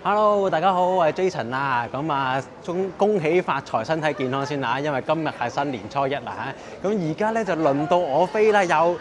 Hello，大家好，我係 Jason 啊。咁啊，恭喜發財，身體健康先啊！因為今日係新年初一啦嚇。咁而家咧就輪到我飛啦，又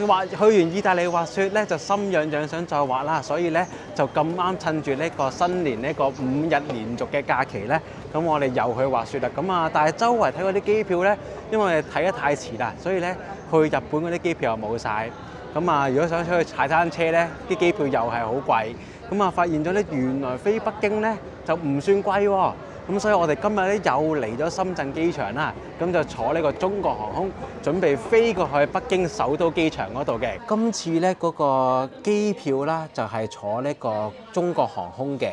滑去完意大利滑雪咧，就心癢癢想再滑啦。所以咧就咁啱趁住呢個新年呢個5日連續嘅假期咧，咁我哋又去滑雪啦。咁啊，但係周圍睇嗰啲機票咧，因為我哋睇得太遲啦，所以咧去日本嗰啲機票又冇晒。咁啊，如果想出去踩單車咧，啲機票又係好貴。咁啊，發現咗咧，原來飛北京咧就唔算貴喎。咁所以我哋今日咧又嚟咗深圳機場啦，咁就坐呢個中國航空，準備飛過去北京首都機場嗰度嘅。今次咧嗰個機票啦，就係坐呢個中國航空嘅。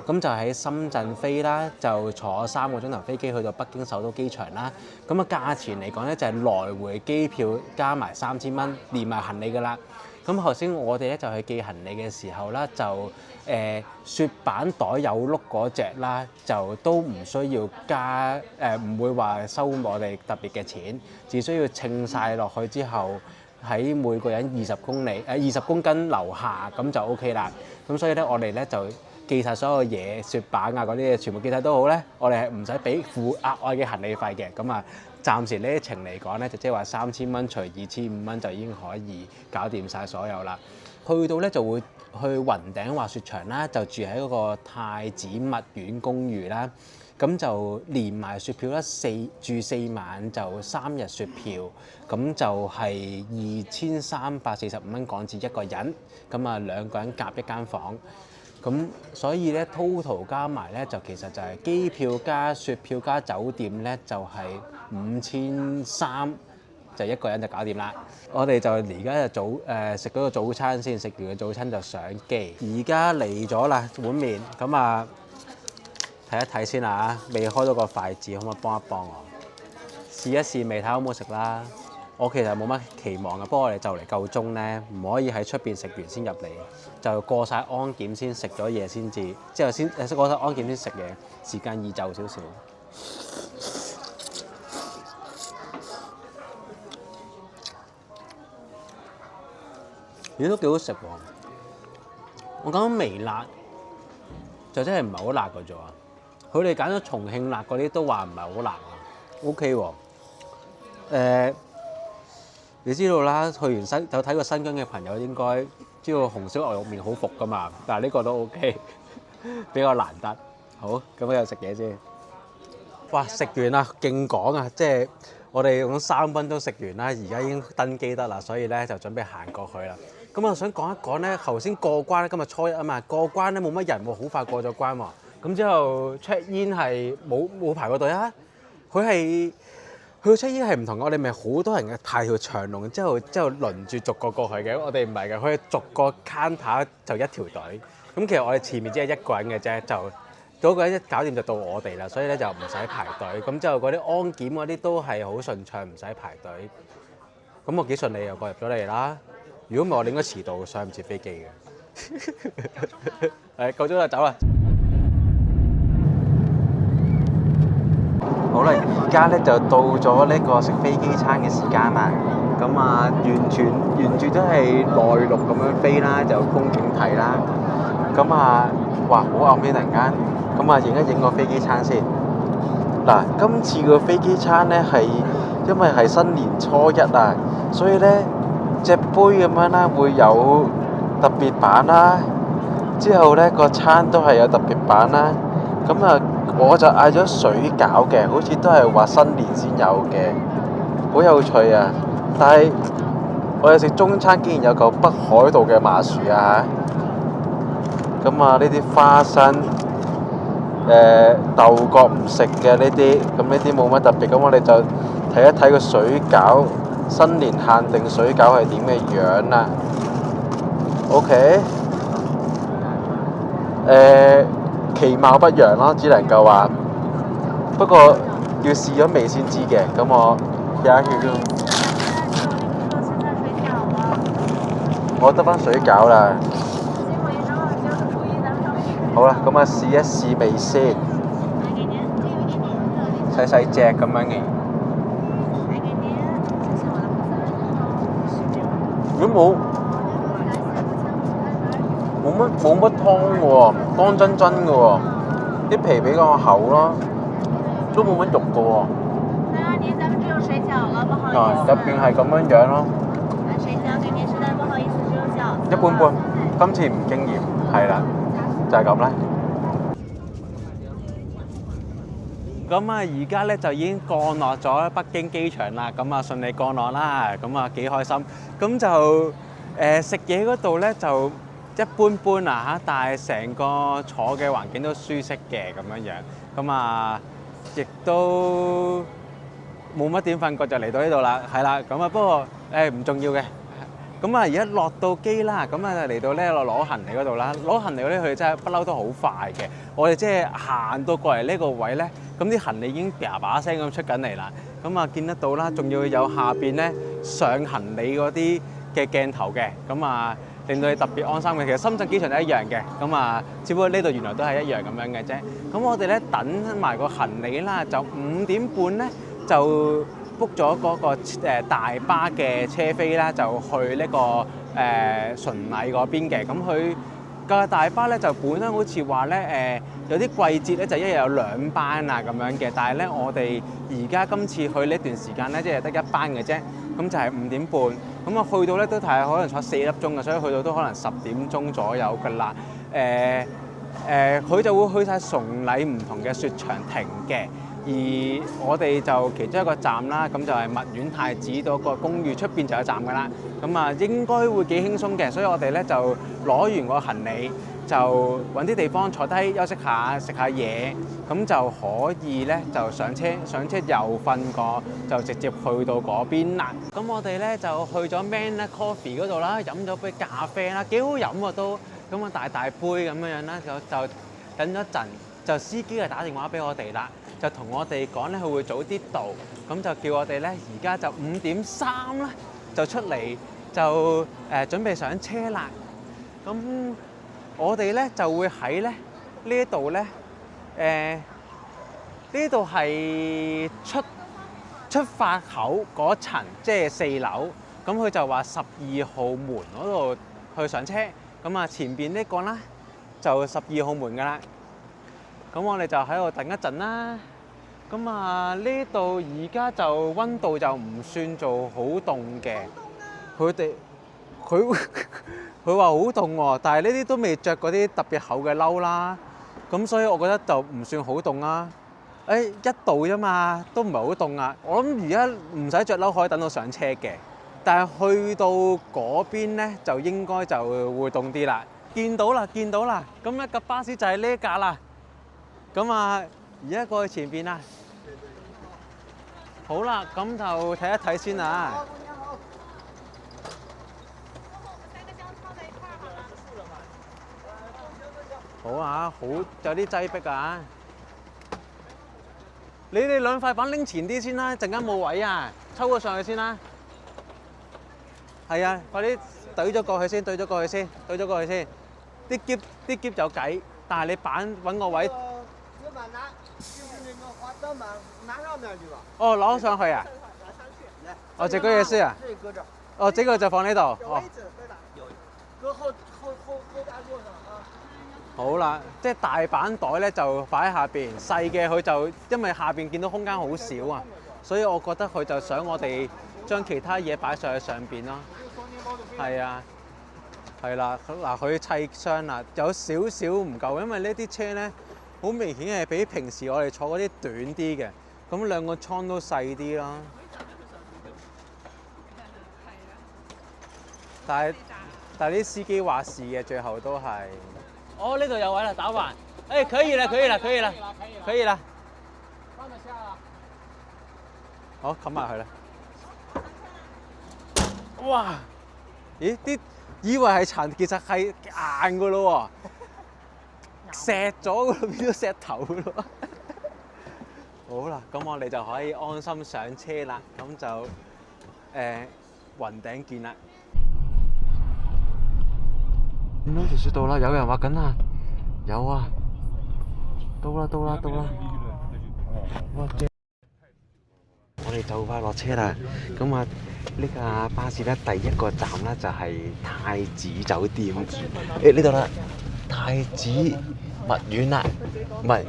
咁就喺深圳飛啦，就坐3個鐘頭飛機去到北京首都機場啦。咁啊，價錢嚟講咧就係來回機票加埋3000蚊，連埋行李㗎啦。咁頭先我哋咧就去寄行李嘅時候啦，就雪板袋有碌嗰隻啦，就都唔需要加唔會話收我哋特別嘅錢，只需要稱晒落去之後，喺每個人20公斤樓下咁就 OK 啦。咁所以咧我哋咧就寄晒所有嘢，雪板啊嗰啲嘢全部寄晒都好咧，我哋係唔使俾付額外嘅行李費嘅。咁啊，暫時呢一程嚟講咧，就即係話3000蚊除2500蚊就已經可以搞掂晒所有啦。去到咧就會去雲頂滑雪場啦，就住喺嗰個太子密苑公寓啦。咁就連埋雪票啦，住4晚就3日雪票，咁就係2345蚊港紙一個人，咁啊2個人夾一間房。咁所以咧 total 加埋咧就其實就係機票加雪票加酒店咧就係5300，就一個人就搞掂啦。我哋就而家就食嗰個早餐先，食完個早餐就上機。而家嚟咗啦碗麵，咁啊睇一睇先啊，未開到個筷子，可唔可以幫一幫我試一試味，睇下好唔好食啦？我其實冇乜期望嘅，不過我哋就嚟夠鐘咧，唔可以喺出邊食完先入嚟，就過晒安檢先食咗嘢先至，之後先過晒安檢先食嘢，時間易就少少。嘢都幾好食喎！我講微辣就真係唔係好辣嘅啫喎，佢哋揀咗重慶辣嗰啲都話唔係好辣啊 ，OK 喎。你知道啦，去完有睇過新疆嘅朋友應該知道紅燒牛肉麵好服噶嘛，但係呢個都 OK， 比較難得。好，咁我又食嘢先。哇！食完啦，勁趕啊！即係我哋用咗3分鐘食完啦，而家已經登機得啦，所以咧就準備行過去啦。咁我想講一講咧，頭先過關咧，今日初一啊嘛，過關咧冇乜人喎，好快過咗關喎。咁之後 check in 係冇排過隊啊，佢個 check in 係唔同嘅，我哋咪好多人嘅排條長龍，之後輪住逐個過去嘅，我哋唔係嘅，佢係逐個 counter 就一條隊。咁其實我哋前面只係1個人嘅啫，就嗰個人一搞掂就到我哋啦，所以咧就唔使排隊。咁之後嗰啲安檢嗰啲都係好順暢，唔使排隊。咁我幾順利又過入咗嚟啦。如果唔係我哋應該遲到，上唔切飛機嘅。係夠鐘啦，走啦！好啦，而家咧就到咗呢個食飛機餐嘅時間啦。咁啊，完全都係內陸咁樣飛啦，就風景睇啦。咁啊，哇，好暗啲突然間。咁啊，影一影個飛機餐先。嗱，今次個飛機餐咧係因為係新年初一啊，所以咧隻杯咁樣啦，會有特別版啦。之後咧個餐都係有特別版啦。咁啊，我就嗌咗水餃嘅，好似都係話新年先有嘅，好有趣啊！但係我哋食中餐竟然有嚿北海道嘅麻薯啊嚇！咁啊，呢啲花生、豆角唔食嘅呢啲，咁呢啲冇乜特別。咁我哋就睇一睇個水餃，新年限定水餃係點嘅樣啦。OK，其貌不揚咯，只能夠話。不過要試咗味先知嘅，咁我試一試。我得翻水餃啦。好啦，咁啊試一試味先。細細隻咁樣嘅。如果冇冇乜湯喎，乾真真嘅喎，啲皮比較厚咯，都冇乜肉嘅喎。您咱們只有水餃了，不好意思。入邊係咁樣咯。水餃給您是的，不好意思，只有餃子。一般般，今次唔經驗，係啦，就係咁啦。咁啊，而家咧就已經降落咗北京機場啦，咁啊順利降落啦，咁啊幾開心。咁就食嘢嗰度咧就一般般啊嚇，但係成個坐嘅環境都舒適嘅咁樣樣。咁啊，亦都冇乜點瞓過就嚟到呢度啦，係啦。咁啊不過唔重要嘅。咁啊而家落到機啦，咁啊嚟到咧攞行李嗰度啦，攞行李嗰啲佢哋真係不嬲都好快嘅。我哋即係行到過嚟呢個位咧，咁啲行李已經叭叭聲咁出緊嚟啦。咁啊見得到啦，仲要有下邊咧上行李嗰啲嘅鏡頭嘅，咁啊令到你特別安心嘅。其實深圳機場都一樣嘅，咁啊只不過呢度原來都係一樣咁樣嘅啫。咁我哋咧等埋個行李啦，就5點半咧就book 咗嗰個大巴嘅車飛啦，就去呢個順禮嗰邊嘅。咁佢個大巴咧就本身好似話咧有啲季節咧就一日有2班啊咁樣嘅，但係咧我哋而家今次去呢段時間咧即係得1班嘅啫，咁就係5點半。咁啊去到咧都係可能坐4粒鐘嘅，所以去到都可能10點鐘左右㗎啦。佢就會去晒崇禮唔同嘅雪場停嘅。而我哋就其中一個站啦，咁就係墨苑太子嗰個公寓出邊就有站㗎啦。咁啊應該會幾輕鬆嘅，所以我哋咧就攞完個行李，就揾啲地方坐低休息下，食下嘢，咁就可以咧就上車又瞓過，就直接去到嗰邊啦。咁我哋咧就去咗 Man Coffee 嗰度啦，飲咗杯咖啡啦，幾好飲喎都，咁啊大杯咁樣啦，就等咗陣，就司機就打電話俾我哋啦。就同我哋講咧，佢會早啲到，咁就叫我哋咧，而家就5點3啦，就出嚟就準備上車啦。咁我哋咧就會喺咧呢一度咧，呢度係出發口嗰層，即係4樓。咁佢就話12號門嗰度去上車。咁啊前邊呢個啦，就12號門㗎啦。咁我哋就喺度等一陣啦。咁啊呢度而家就溫度就唔算做好凍嘅。佢話好凍喎，但係呢啲都未着嗰啲特別厚嘅褸啦。咁所以我覺得就唔算好凍啦。1度啫嘛，都唔係好凍啊。我諗而家唔使着褸可以等到上車嘅，但係去到嗰邊咧就應該就會凍啲啦。見到啦，咁一架巴士就係呢架啦。咁啊，而家過去前邊啦。好啦，咁就睇一睇先啊。好啊，有啲擠迫啊。你哋兩塊板拎前啲先啦，陣間冇位啊，抽個上去先啦。係啊，快啲懟咗過去先。啲篋有計，但係你板揾個位。哦，攞上去啊！哦，這個也是啊。哦，這個就放呢度。哦。擱後大座上啊。好啦，即係大板袋咧就擺喺下邊，細嘅佢就因為下邊見到空間好少啊，所以我覺得佢就想我哋將其他嘢擺上去上邊咯。係啊，係啦，嗱佢砌箱啦，有少少唔夠，因為呢啲車咧好明顯係比平時我哋坐嗰啲短啲嘅，咁兩個倉都細啲咯。但係啲司機話事嘅，最後都係。哦，呢度有位啦，打橫。可以啦。好，冚埋佢啦。哇！咦？以為係塵，其實係硬噶咯喎，錫咗噶咯，變咗石頭噶咯。好啦，咁我哋就可以安心上車啦。咁就雲頂見啦。見到條雪道啦，有人畫緊啊！有啊，到啦！哇！我哋就快落車啦，咁啊呢架巴士咧第一個站咧就係太子酒店。誒呢度啦，太子蜜苑啦，唔係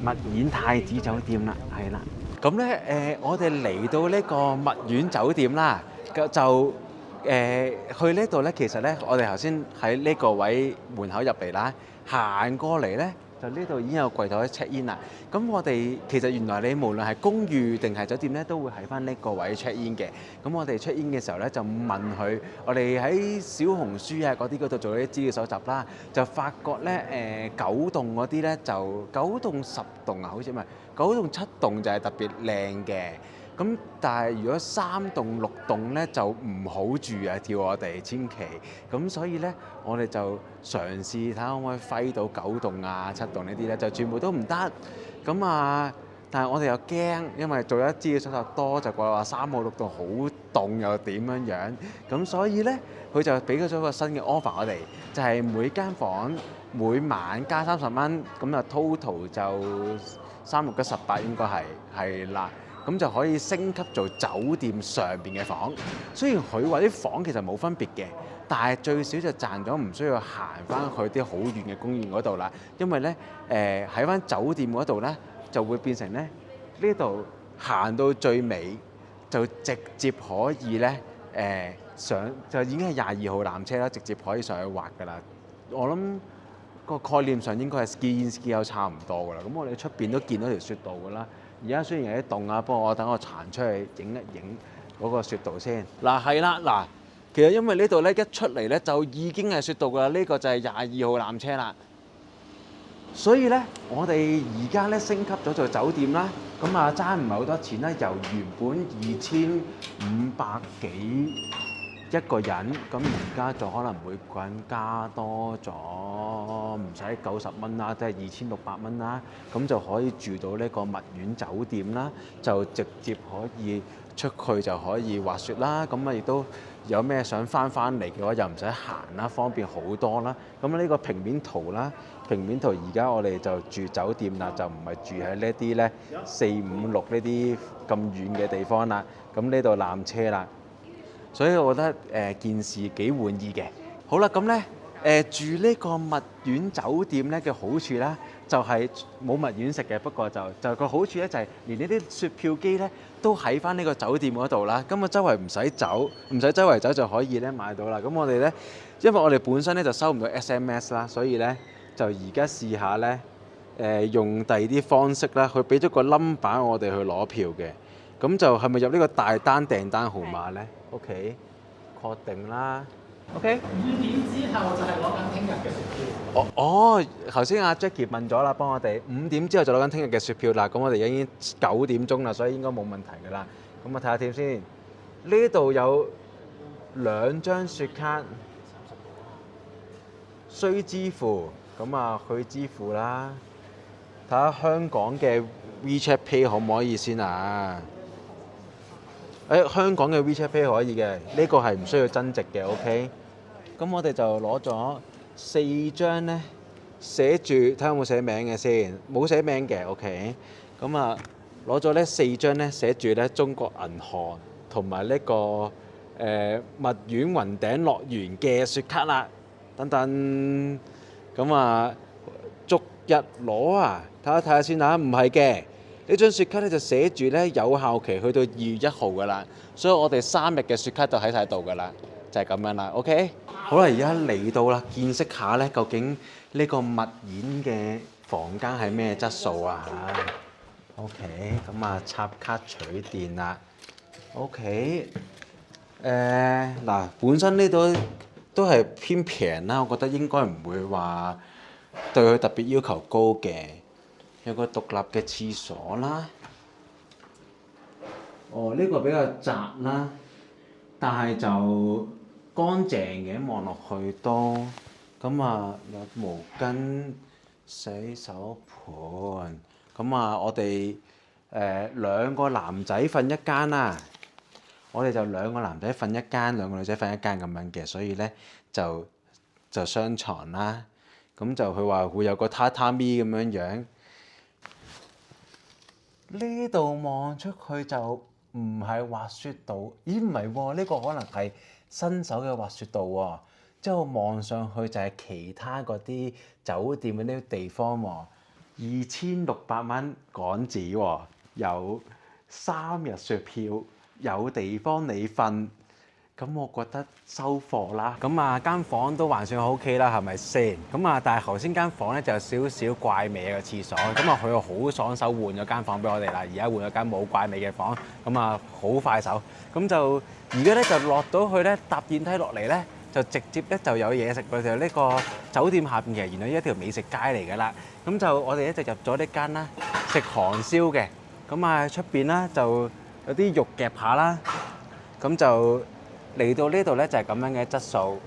蜜苑太子酒店啦，係啦。咁咧我哋嚟到呢個蜜苑酒店啦，就去呢度咧，其實咧我哋頭先喺呢個位門口入嚟啦，行過嚟咧。就呢度已經有櫃台 check in 啦。咁我哋其實原來你無論係公寓定係酒店咧，都會喺翻呢個位 check in 嘅。咁我哋 check in 嘅時候咧，就問佢，我哋喺小紅書啊嗰度做咗啲資料搜集啦，就發覺咧9棟嗰啲咧就9棟10棟啊，好似唔係9棟7棟就係特別靚嘅。咁但係如果3棟6棟咧就唔好住啊，叫我哋千祈。咁所以咧我哋就嘗試睇下可唔可以揮到9棟啊7棟呢啲咧，就全部都唔得。咁啊，但係我哋又驚，因為做一資料搜集多，就話3號6棟好凍又點樣樣。咁所以咧佢就俾咗個新嘅 offer 我哋，就係每間房每晚加30蚊，咁啊 total 就3、6、9、18應該係啦。咁就可以升級做酒店上邊嘅房。雖然佢話啲房其實冇分別嘅，但係最少就賺咗唔需要行翻去啲好遠嘅公園嗰度啦。因為咧喺翻酒店嗰度咧就會變成咧呢度行到最尾就直接可以咧上就已經係22號纜車啦，直接可以上去滑㗎啦。我諗個概念上應該係 ski in ski out 差唔多㗎啦。咁我哋出邊都見到條雪道㗎啦。而家雖然有啲凍啊，不過等我行出去影一影嗰個雪道先。嗱係啦，嗱其實因為呢度咧一出嚟咧就已經係雪道㗎啦，呢個就係22號纜車啦。所以咧，我哋而家咧升級咗做酒店啦。咁啊爭唔係好多錢啦，由原本2500幾一個人，咁而家就可能每個人加多咗唔使90蚊啦，即係2600蚊啦，咁就可以住到呢個蜜苑酒店啦，就直接可以出去就可以滑雪啦，咁啊亦都有咩想翻嚟嘅話又唔使行啦，方便好多啦。咁呢個平面圖啦，平面圖而家我哋就住酒店啦，就唔係住喺呢啲咧4、5、6呢啲咁遠嘅地方啦。咁呢度纜車啦。所以我覺得件事幾滿意嘅。好啦，咁咧住呢個蜜苑酒店咧嘅好處啦，就係冇蜜苑食嘅，不過就個好處咧就係連呢啲雪票機咧都喺翻呢個酒店嗰度啦。咁啊周圍唔使周圍走就可以咧買到啦。咁我哋咧，因為我哋本身咧就收唔到 SMS 啦，所以咧就而家試下咧用第二啲方式啦，佢俾咗個 number 我哋去攞票嘅。咁就係咪入呢個大單訂單號碼咧？OK， 確定啦。OK。5點之後就係攞緊聽日嘅雪票。頭先阿 Jackie 問咗啦，幫我哋5點之後就攞緊聽日嘅雪票啦。咁我哋已經9點鐘啦，所以應該冇問題㗎啦。咁我睇下點先。呢度有2張雪卡，需支付，咁啊去支付啦。睇下香港嘅 WeChat Pay 可唔可以先啊？香港嘅 WeChat Pay 可以嘅，呢個係唔需要增值嘅 ，OK。咁我哋就攞咗4張咧，寫住睇下有冇寫名嘅先，冇寫名嘅 ，OK。咁啊攞咗呢4張咧，寫住咧中國銀行同埋呢個蜜苑雲頂樂園嘅雪卡啦，等等。咁啊逐日攞啊，睇下先嚇，唔係嘅。呢張雪卡咧就寫住咧有效期去到2月1號㗎啦，所以我哋3日嘅雪卡就喺晒度㗎啦，就係咁樣啦。OK， 好啦，而家嚟到啦，見識下咧究竟呢個蜜苑嘅房間係咩質素啊？OK， 咁啊插卡取電啦。OK， 嗱，本身呢度都係偏平啦，我覺得應該唔會話對佢特別要求高嘅。有個獨立嘅廁所啦。呢個比較窄啦，但係就乾淨嘅，望落去都。咁啊，有毛巾、洗手盤。咁啊，我哋2個男仔瞓一間啦。我哋就2個男仔瞓一間，2個女仔瞓一間咁樣嘅，所以咧就雙床啦。咁就佢話會有個榻榻米咁樣樣。呢度望出去就唔係滑雪道，咦唔係喎，呢個可能係新手嘅滑雪道喎。之後望上去就係其他嗰啲酒店嗰啲地方喎，2600蚊港紙喎，有3日雪票，有地方你瞓。咁我覺得收貨啦。咁啊間房都還算 OK 啦，係咪先？咁啊，但係頭先間房咧就有少少怪味嘅廁所。咁啊，佢又好爽手換咗間房俾我哋啦。而家換咗間冇怪味嘅房，咁啊好快手。咁就而家咧就落到去咧，搭電梯落嚟咧，就直接咧就有嘢食㗎。就呢個酒店下邊其實原來一條美食街嚟㗎啦。咁就我哋咧就入咗呢間啦，食韓燒嘅。咁啊出邊啦就有啲肉夾下啦，咁就。嚟到呢度咧就係咁樣嘅質素，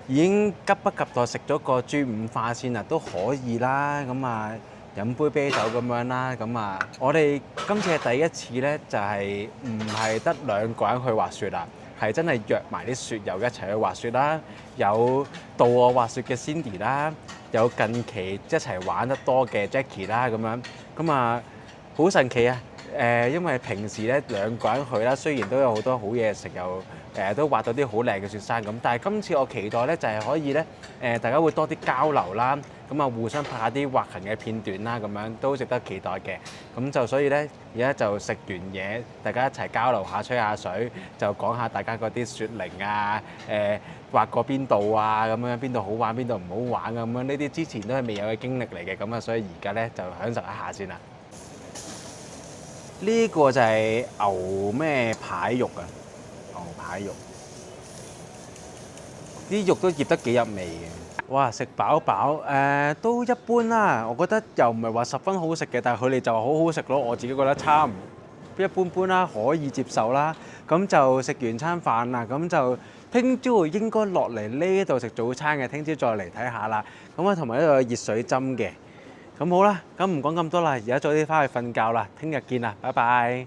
已經急不及待食咗個豬五花先啦，都可以啦。咁啊飲杯啤酒咁樣啦。咁啊我哋今次係第一次咧，就係唔係得2個人去滑雪啦，係真係約埋啲雪友一齊去滑雪啦。有導我滑雪嘅 Cindy 啦，有近期一齊玩得多嘅 Jackie 啦，咁樣咁啊好神奇啊！因為平時咧2個人去啦，雖然都有好多好嘢食，又都滑到啲好靚嘅雪山咁，但係今次我期待咧就係可以咧大家會多啲交流啦，咁啊互相拍下啲滑行嘅片段啦，咁樣都值得期待嘅。咁就所以咧而家就食完嘢，大家一齊交流下，吹下水，就講下大家嗰啲雪齡啊，滑過邊度啊，咁樣邊度好玩，邊度唔好玩咁樣，呢啲之前都係未有嘅經歷嚟嘅，咁啊所以而家咧就享受一下先啦。呢個就係牛咩排肉啊？牛排肉，啲肉都醃得幾入味嘅。哇！食飽飽，都一般啦。我覺得又唔係話十分好食嘅，但係佢哋就好好食咯。我自己覺得差唔一般般啦，可以接受啦。咁就食完餐飯啦，咁就聽朝應該落嚟呢度食早餐嘅。聽朝再嚟睇下啦。咁啊，同埋呢度有熱水針嘅。咁好啦，咁唔講咁多啦，而家早啲翻去瞓覺啦，聽日見啦，拜拜。